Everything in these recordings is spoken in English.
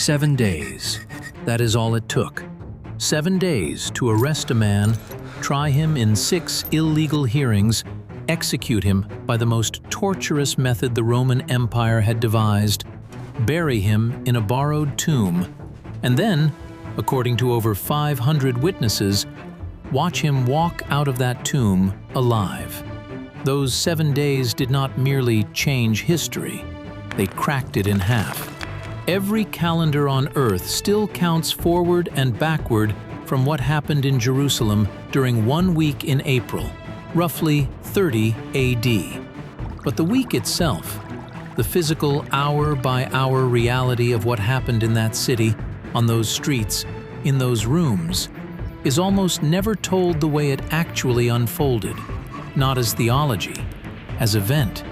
7 days. That is all it took. 7 days to arrest a man, try him in 6 illegal hearings, execute him by the most torturous method the Roman Empire had devised, bury him in a borrowed tomb, and then, according to over 500 witnesses, watch him walk out of that tomb alive. Those 7 days did not merely change history, they cracked it in half. Every calendar on earth still counts forward and backward from what happened in Jerusalem during 1 week in April, roughly 30 AD. But the week itself, the physical hour-by-hour reality of what happened in that city, on those streets, in those rooms, is almost never told the way it actually unfolded, not as theology, as event,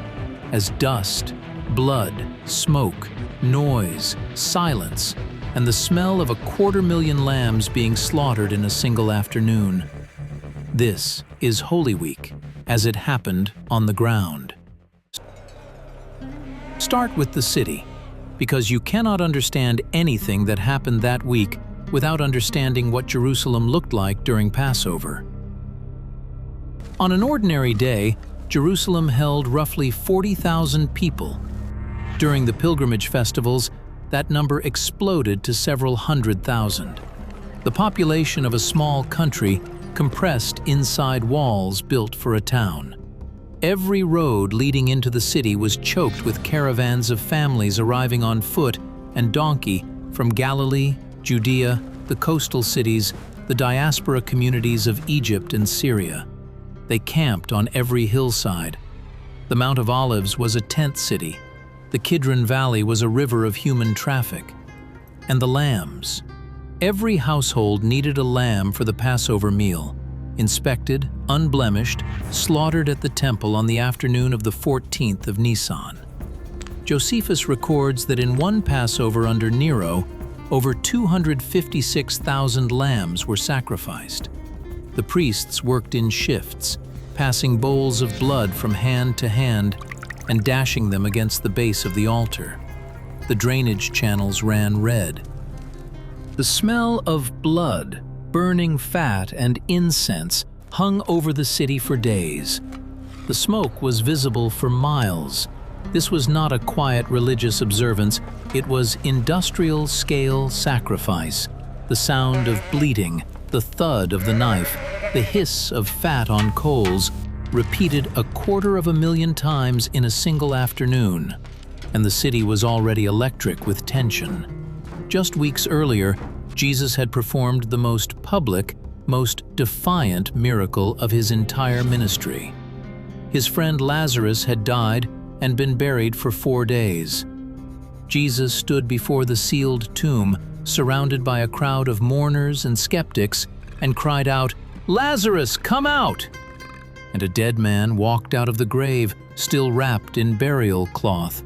as dust, blood, smoke, noise, silence, and the smell of 250,000 lambs being slaughtered in a single afternoon. This is Holy Week, as it happened on the ground. Start with the city, because you cannot understand anything that happened that week without understanding what Jerusalem looked like during Passover. On an ordinary day, Jerusalem held roughly 40,000 people. During the pilgrimage festivals, that number exploded to several 100,000. The population of a small country compressed inside walls built for a town. Every road leading into the city was choked with caravans of families arriving on foot and donkey from Galilee, Judea, the coastal cities, the diaspora communities of Egypt and Syria. They camped on every hillside. The Mount of Olives was a tent city. The Kidron Valley was a river of human traffic. And the lambs. Every household needed a lamb for the Passover meal, inspected, unblemished, slaughtered at the temple on the afternoon of the 14th of Nisan. Josephus records that in one Passover under Nero, over 256,000 lambs were sacrificed. The priests worked in shifts, passing bowls of blood from hand to hand and dashing them against the base of the altar. The drainage channels ran red. The smell of blood, burning fat, and incense hung over the city for days. The smoke was visible for miles. This was not a quiet religious observance, it was industrial-scale sacrifice. The sound of bleeding, the thud of the knife, the hiss of fat on coals, repeated 250,000 times in a single afternoon, and the city was already electric with tension. Just weeks earlier, Jesus had performed the most public, most defiant miracle of his entire ministry. His friend Lazarus had died and been buried for 4 days. Jesus stood before the sealed tomb, surrounded by a crowd of mourners and skeptics, and cried out, "Lazarus, come out!" And a dead man walked out of the grave, still wrapped in burial cloth.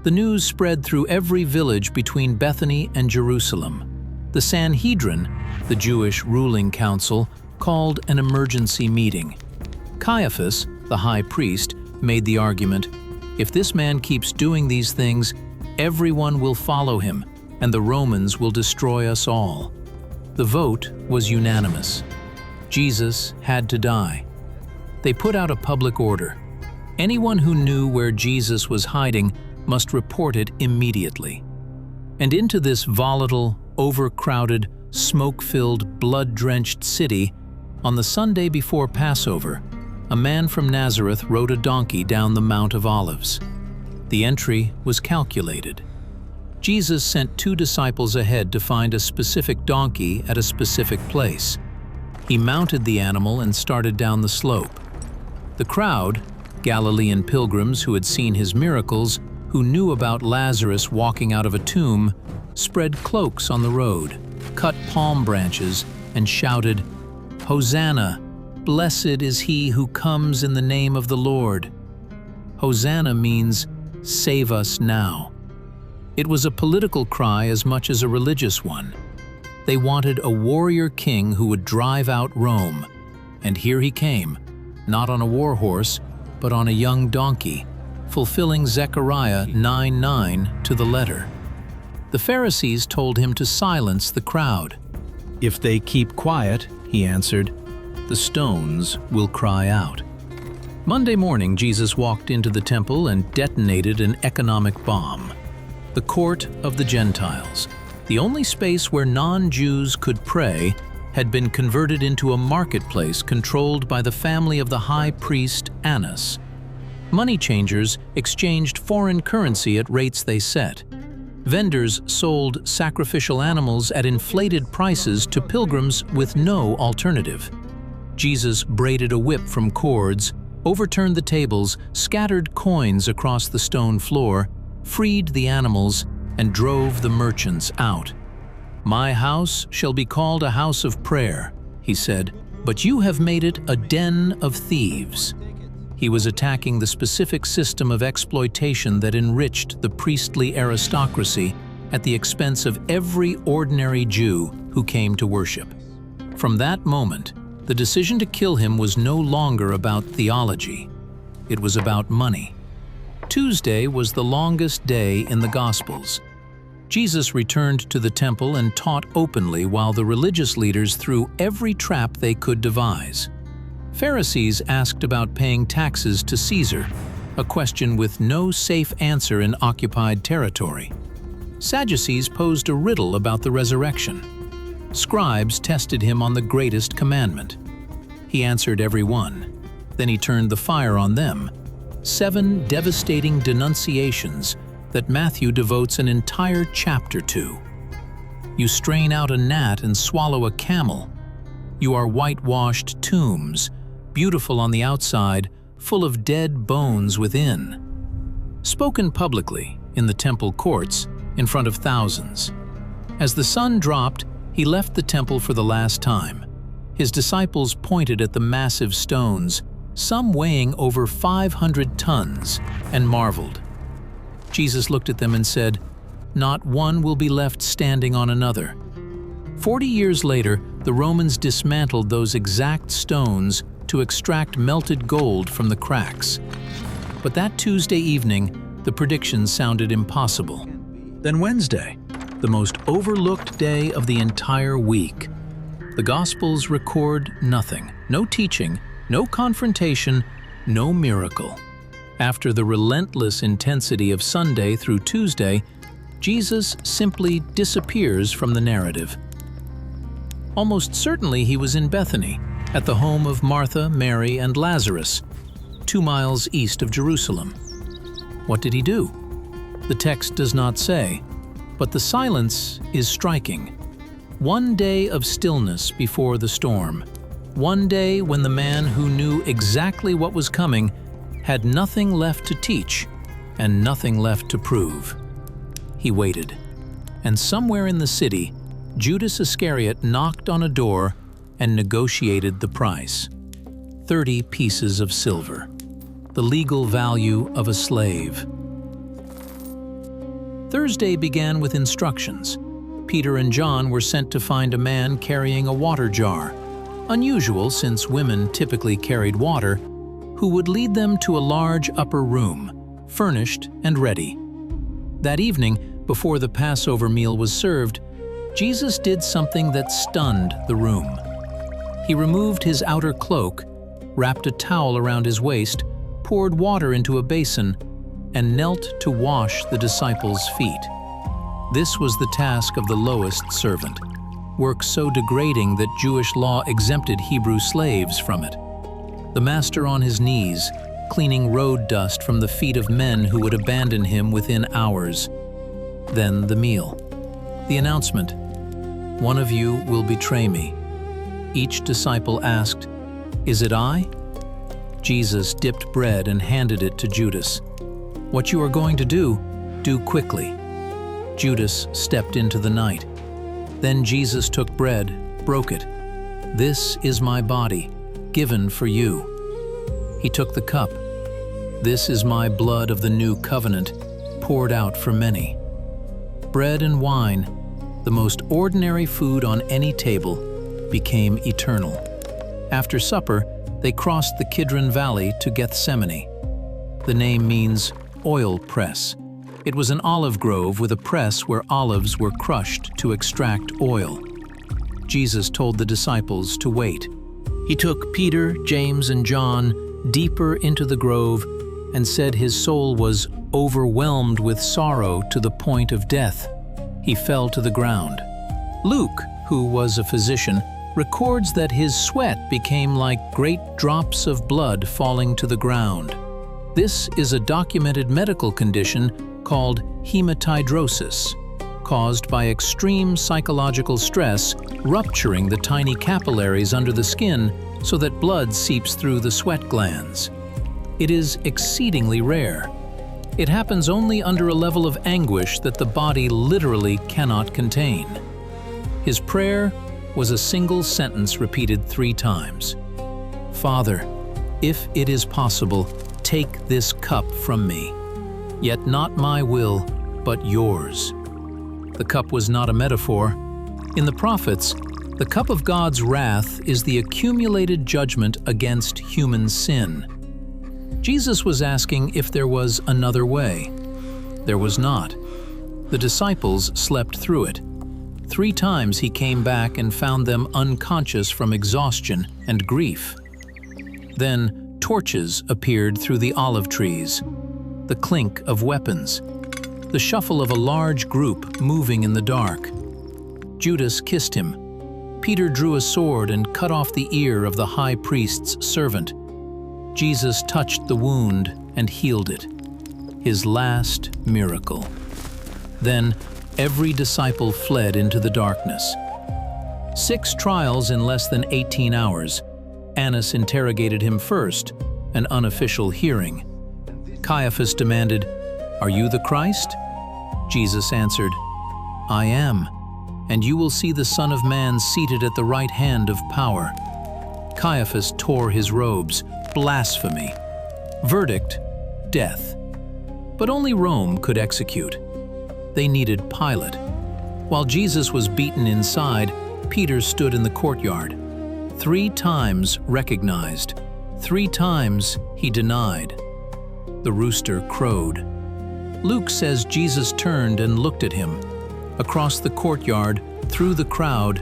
The news spread through every village between Bethany and Jerusalem. The Sanhedrin, the Jewish ruling council, called an emergency meeting. Caiaphas, the high priest, made the argument, "If this man keeps doing these things, everyone will follow him, and the Romans will destroy us all." The vote was unanimous. Jesus had to die. They put out a public order. Anyone who knew where Jesus was hiding must report it immediately. And into this volatile, overcrowded, smoke-filled, blood-drenched city, on the Sunday before Passover, a man from Nazareth rode a donkey down the Mount of Olives. The entry was calculated. Jesus sent 2 disciples ahead to find a specific donkey at a specific place. He mounted the animal and started down the slope. The crowd, Galilean pilgrims who had seen his miracles, who knew about Lazarus walking out of a tomb, spread cloaks on the road, cut palm branches, and shouted, "Hosanna! Blessed is he who comes in the name of the Lord." Hosanna means, "Save us now." It was a political cry as much as a religious one. They wanted a warrior king who would drive out Rome, and here he came, not on a war horse, but on a young donkey, fulfilling Zechariah 9:9 to the letter. The Pharisees told him to silence the crowd. "If they keep quiet," he answered, "the stones will cry out." Monday morning, Jesus walked into the temple and detonated an economic bomb. The court of the Gentiles, the only space where non-Jews could pray, had been converted into a marketplace controlled by the family of the high priest Annas. Money changers exchanged foreign currency at rates they set. Vendors sold sacrificial animals at inflated prices to pilgrims with no alternative. Jesus braided a whip from cords, overturned the tables, scattered coins across the stone floor, freed the animals, and drove the merchants out. "My house shall be called a house of prayer," he said, "but you have made it a den of thieves." He was attacking the specific system of exploitation that enriched the priestly aristocracy at the expense of every ordinary Jew who came to worship. From that moment, the decision to kill him was no longer about theology. It was about money. Tuesday was the longest day in the Gospels. Jesus returned to the temple and taught openly while the religious leaders threw every trap they could devise. Pharisees asked about paying taxes to Caesar, a question with no safe answer in occupied territory. Sadducees posed a riddle about the resurrection. Scribes tested him on the greatest commandment. He answered every one. Then he turned the fire on them. 7 devastating denunciations that Matthew devotes an entire chapter to. You strain out a gnat and swallow a camel. You are whitewashed tombs, beautiful on the outside, full of dead bones within. Spoken publicly, in the temple courts, in front of thousands. As the sun dropped, he left the temple for the last time. His disciples pointed at the massive stones, some weighing over 500 tons, and marveled. Jesus looked at them and said, "Not one will be left standing on another." 40 years later, the Romans dismantled those exact stones to extract melted gold from the cracks. But that Tuesday evening, the predictions sounded impossible. Then Wednesday, the most overlooked day of the entire week. The Gospels record nothing, no teaching, no confrontation, no miracle. After the relentless intensity of Sunday through Tuesday, Jesus simply disappears from the narrative. Almost certainly he was in Bethany, at the home of Martha, Mary, and Lazarus, 2 miles east of Jerusalem. What did he do? The text does not say, but the silence is striking. One day of stillness before the storm. One day when the man who knew exactly what was coming had nothing left to teach and nothing left to prove. He waited, and somewhere in the city, Judas Iscariot knocked on a door and negotiated the price. 30 pieces of silver, the legal value of a slave. Thursday began with instructions. Peter and John were sent to find a man carrying a water jar, unusual since women typically carried water, who would lead them to a large upper room, furnished and ready. That evening, before the Passover meal was served, Jesus did something that stunned the room. He removed his outer cloak, wrapped a towel around his waist, poured water into a basin, and knelt to wash the disciples' feet. This was the task of the lowest servant, work so degrading that Jewish law exempted Hebrew slaves from it. The master on his knees, cleaning road dust from the feet of men who would abandon him within hours. Then the meal. The announcement, "One of you will betray me." Each disciple asked, "Is it I?" Jesus dipped bread and handed it to Judas. "What you are going to do quickly." Judas stepped into the night. Then Jesus took bread, broke it. "This is my body, given for you." He took the cup. "This is my blood of the new covenant, poured out for many." Bread and wine, the most ordinary food on any table, became eternal. After supper, they crossed the Kidron Valley to Gethsemane. The name means oil press, It was an olive grove with a press where olives were crushed to extract oil. Jesus told the disciples to wait. He took Peter, James, and John deeper into the grove and said his soul was overwhelmed with sorrow to the point of death. He fell to the ground. Luke, who was a physician, records that his sweat became like great drops of blood falling to the ground. This is a documented medical condition called hematidrosis, caused by extreme psychological stress rupturing the tiny capillaries under the skin so that blood seeps through the sweat glands. It is exceedingly rare. It happens only under a level of anguish that the body literally cannot contain. His prayer was a single sentence repeated 3 times. "Father, if it is possible, take this cup from me. Yet not my will, but yours." The cup was not a metaphor. In the prophets, the cup of God's wrath is the accumulated judgment against human sin. Jesus was asking if there was another way. There was not. The disciples slept through it. 3 times he came back and found them unconscious from exhaustion and grief. Then torches appeared through the olive trees, the clink of weapons, the shuffle of a large group moving in the dark. Judas kissed him. Peter drew a sword and cut off the ear of the high priest's servant. Jesus touched the wound and healed it. His last miracle. Then every disciple fled into the darkness. 6 trials in less than 18 hours. Annas interrogated him first, an unofficial hearing. Caiaphas demanded, "Are you the Christ?" Jesus answered, "I am, and you will see the Son of Man seated at the right hand of power." Caiaphas tore his robes. Blasphemy. Verdict: death. But only Rome could execute. They needed Pilate. While Jesus was beaten inside, Peter stood in the courtyard. 3 times recognized. 3 times he denied. The rooster crowed. Luke says Jesus turned and looked at him. Across the courtyard, through the crowd,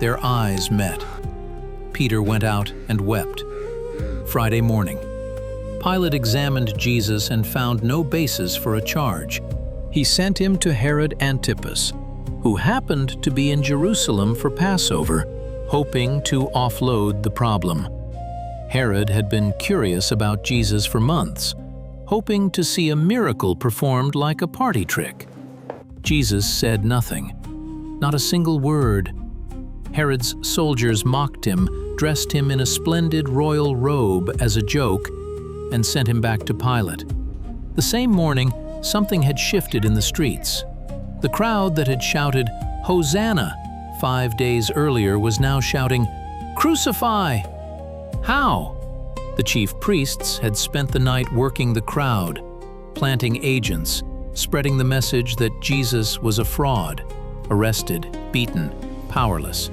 their eyes met. Peter went out and wept. Friday morning. Pilate examined Jesus and found no basis for a charge. He sent him to Herod Antipas, who happened to be in Jerusalem for Passover, hoping to offload the problem. Herod had been curious about Jesus for months, hoping to see a miracle performed like a party trick. Jesus said nothing, not a single word. Herod's soldiers mocked him, dressed him in a splendid royal robe as a joke, and sent him back to Pilate. The same morning, something had shifted in the streets. The crowd that had shouted, "Hosanna!" 5 days earlier was now shouting, "Crucify!" How? The chief priests had spent the night working the crowd, planting agents, spreading the message that Jesus was a fraud, arrested, beaten, powerless.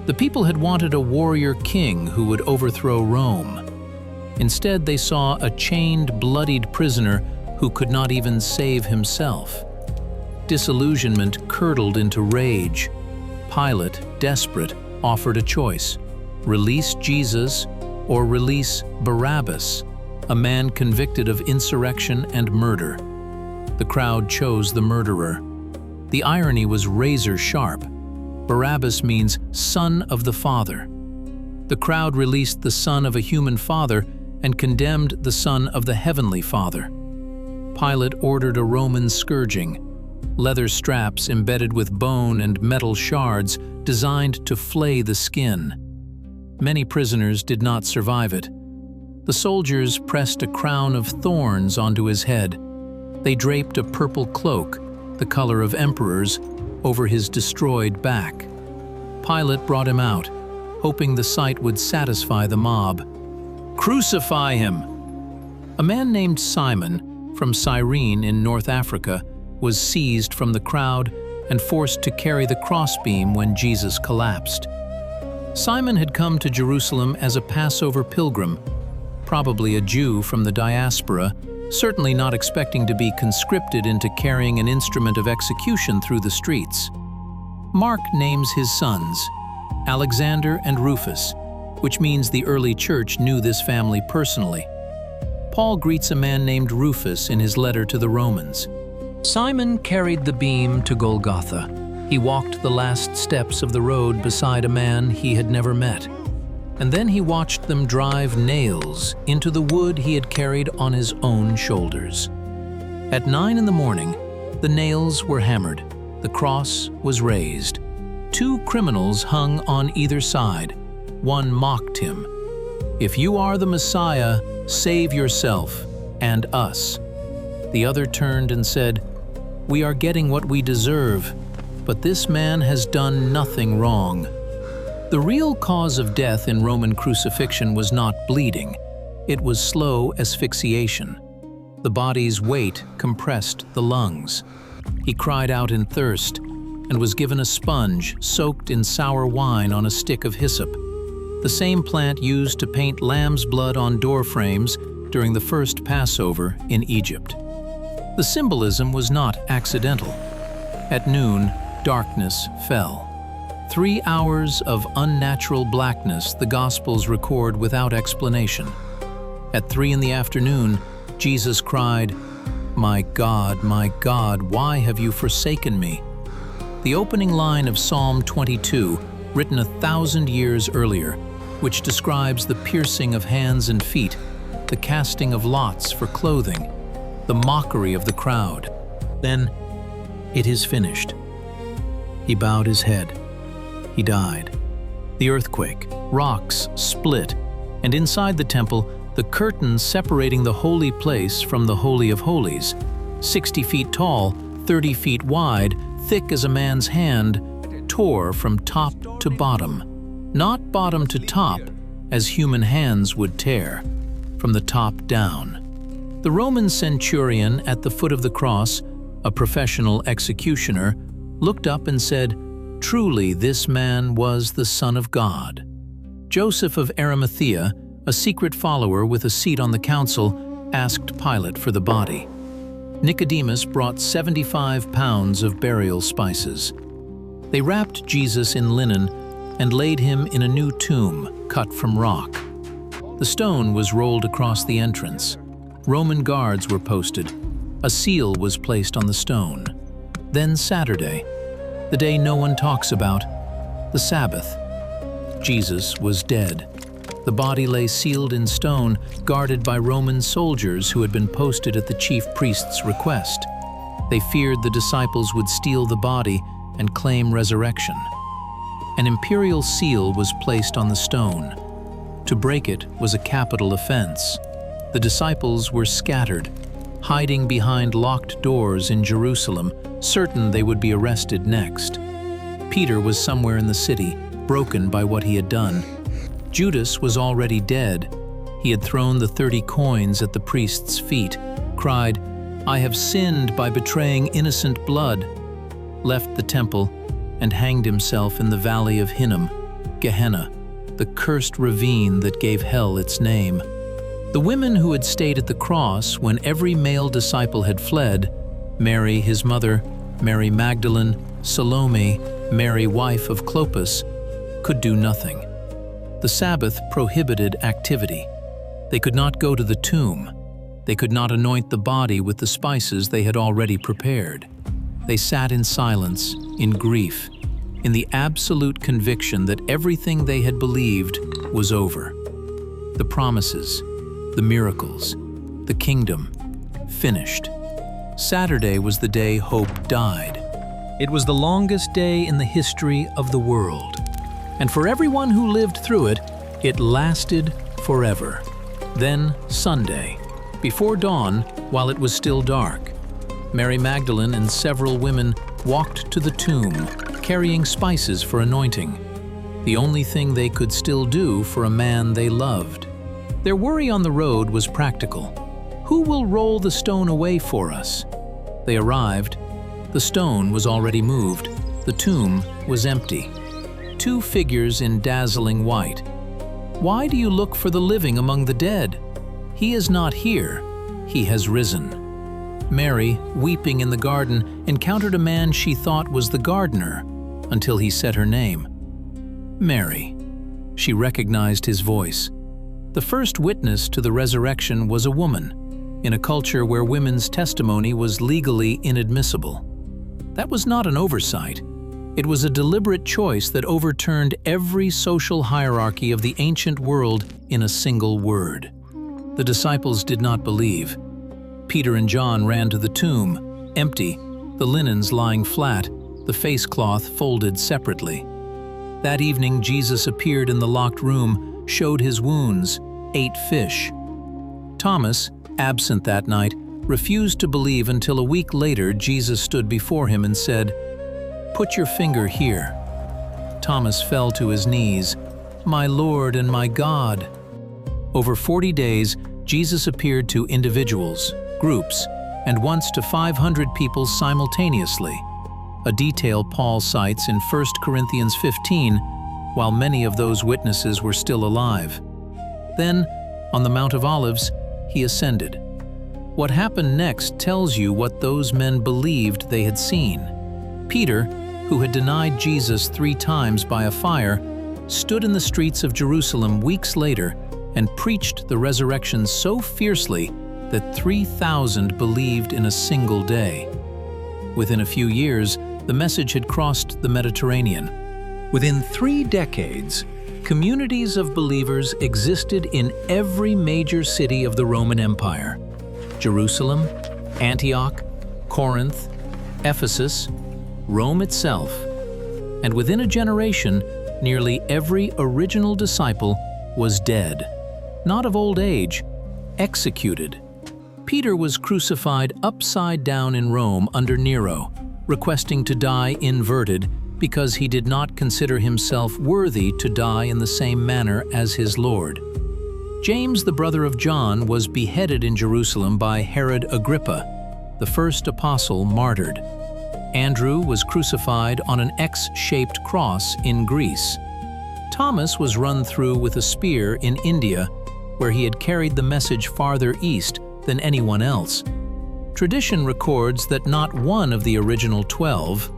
The people had wanted a warrior king who would overthrow Rome. Instead, they saw a chained, bloodied prisoner who could not even save himself. Disillusionment curdled into rage. Pilate, desperate, offered a choice: release Jesus or release Barabbas, a man convicted of insurrection and murder. The crowd chose the murderer. The irony was razor sharp. Barabbas means son of the Father. The crowd released the son of a human father and condemned the son of the heavenly Father. Pilate ordered a Roman scourging, leather straps embedded with bone and metal shards designed to flay the skin. Many prisoners did not survive it. The soldiers pressed a crown of thorns onto his head. They draped a purple cloak, the color of emperors, over his destroyed back. Pilate brought him out, hoping the sight would satisfy the mob. "Crucify him!" A man named Simon, from Cyrene in North Africa, was seized from the crowd and forced to carry the crossbeam when Jesus collapsed. Simon had come to Jerusalem as a Passover pilgrim, probably a Jew from the diaspora, certainly not expecting to be conscripted into carrying an instrument of execution through the streets. Mark names his sons, Alexander and Rufus, which means the early church knew this family personally. Paul greets a man named Rufus in his letter to the Romans. Simon carried the beam to Golgotha. He walked the last steps of the road beside a man he had never met. And then he watched them drive nails into the wood he had carried on his own shoulders. At 9 in the morning, the nails were hammered. The cross was raised. 2 criminals hung on either side. One mocked him. "If you are the Messiah, save yourself and us." The other turned and said, "We are getting what we deserve, but this man has done nothing wrong." The real cause of death in Roman crucifixion was not bleeding. It was slow asphyxiation. The body's weight compressed the lungs. He cried out in thirst and was given a sponge soaked in sour wine on a stick of hyssop, the same plant used to paint lamb's blood on door frames during the first Passover in Egypt. The symbolism was not accidental. At noon, darkness fell. 3 hours of unnatural blackness the Gospels record without explanation. At 3 in the afternoon, Jesus cried, my God, why have you forsaken me?" The opening line of Psalm 22, written 1,000 years earlier, which describes the piercing of hands and feet, the casting of lots for clothing, the mockery of the crowd. Then, "It is finished." He bowed his head. He died. The earthquake, rocks split, and inside the temple, the curtain separating the holy place from the Holy of Holies, 60 feet tall, 30 feet wide, thick as a man's hand, tore from top to bottom. Not bottom to top, as human hands would tear, from the top down. The Roman centurion at the foot of the cross, a professional executioner, looked up and said, "Truly this man was the Son of God." Joseph of Arimathea, a secret follower with a seat on the council, asked Pilate for the body. Nicodemus brought 75 pounds of burial spices. They wrapped Jesus in linen and laid him in a new tomb cut from rock. The stone was rolled across the entrance. Roman guards were posted. A seal was placed on the stone. Then Saturday, the day no one talks about, the Sabbath. Jesus was dead. The body lay sealed in stone, guarded by Roman soldiers who had been posted at the chief priest's request. They feared the disciples would steal the body and claim resurrection. An imperial seal was placed on the stone. To break it was a capital offense. The disciples were scattered, hiding behind locked doors in Jerusalem, certain they would be arrested next. Peter was somewhere in the city, broken by what he had done. Judas was already dead. He had thrown the 30 coins at the priest's feet, cried, "I have sinned by betraying innocent blood," left the temple, and hanged himself in the valley of Hinnom, Gehenna, the cursed ravine that gave hell its name. The women who had stayed at the cross when every male disciple had fled, Mary his mother, Mary Magdalene, Salome, Mary wife of Clopas, could do nothing. The Sabbath prohibited activity. They could not go to the tomb. They could not anoint the body with the spices they had already prepared. They sat in silence, in grief, in the absolute conviction that everything they had believed was over. The promises, the miracles, the kingdom, finished. Saturday was the day hope died. It was the longest day in the history of the world. And for everyone who lived through it, it lasted forever. Then Sunday, before dawn, while it was still dark, Mary Magdalene and several women walked to the tomb, carrying spices for anointing, the only thing they could still do for a man they loved. Their worry on the road was practical. Who will roll the stone away for us? They arrived. The stone was already moved. The tomb was empty. 2 figures in dazzling white. Why do you look for the living among the dead? He is not here. he has risen." Mary, weeping in the garden, encountered a man she thought was the gardener, until he said her name. "Mary." She recognized his voice. The first witness to the resurrection was a woman, in a culture where women's testimony was legally inadmissible. That was not an oversight. It was a deliberate choice that overturned every social hierarchy of the ancient world in a single word. The disciples did not believe. Peter and John ran to the tomb, empty, the linens lying flat, the face cloth folded separately. That evening, Jesus appeared in the locked room, showed his wounds, ate fish. Thomas, absent that night, refused to believe until a week later Jesus stood before him and said, "Put your finger here." Thomas fell to his knees. "My Lord and my God." Over 40 days, Jesus appeared to individuals, groups, and once to 500 people simultaneously, a detail Paul cites in 1 Corinthians 15, while many of those witnesses were still alive. Then, on the Mount of Olives, he ascended. What happened next tells you what those men believed they had seen. Peter, who had denied Jesus 3 times by a fire, stood in the streets of Jerusalem weeks later and preached the resurrection so fiercely that 3,000 believed in a single day. Within a few years, the message had crossed the Mediterranean. Within 3 decades, communities of believers existed in every major city of the Roman Empire: Jerusalem, Antioch, Corinth, Ephesus, Rome itself. And within a generation, nearly every original disciple was dead, not of old age, executed. Peter was crucified upside down in Rome under Nero, requesting to die inverted because he did not consider himself worthy to die in the same manner as his Lord. James, the brother of John, was beheaded in Jerusalem by Herod Agrippa, the first apostle martyred. Andrew was crucified on an X-shaped cross in Greece. Thomas was run through with a spear in India, where he had carried the message farther east than anyone else. Tradition records that not one of the original 12,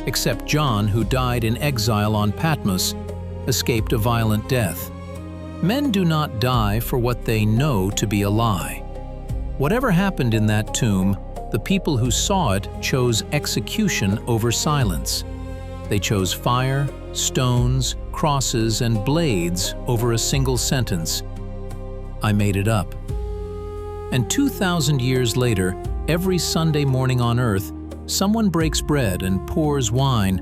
except John, who died in exile on Patmos, escaped a violent death. Men do not die for what they know to be a lie. Whatever happened in that tomb, the people who saw it chose execution over silence. They chose fire, stones, crosses, and blades over a single sentence: "I made it up." And 2,000 years later, every Sunday morning on earth, someone breaks bread and pours wine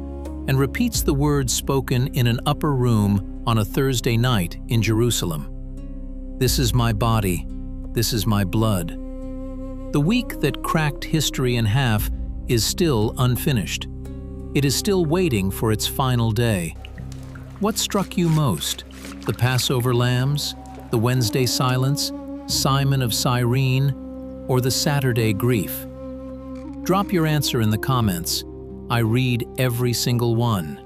and repeats the words spoken in an upper room on a Thursday night in Jerusalem. "This is my body, this is my blood." The week that cracked history in half is still unfinished. It is still waiting for its final day. What struck you most? The Passover lambs? The Wednesday silence? Simon of Cyrene? Or the Saturday grief? Drop your answer in the comments. I read every single one.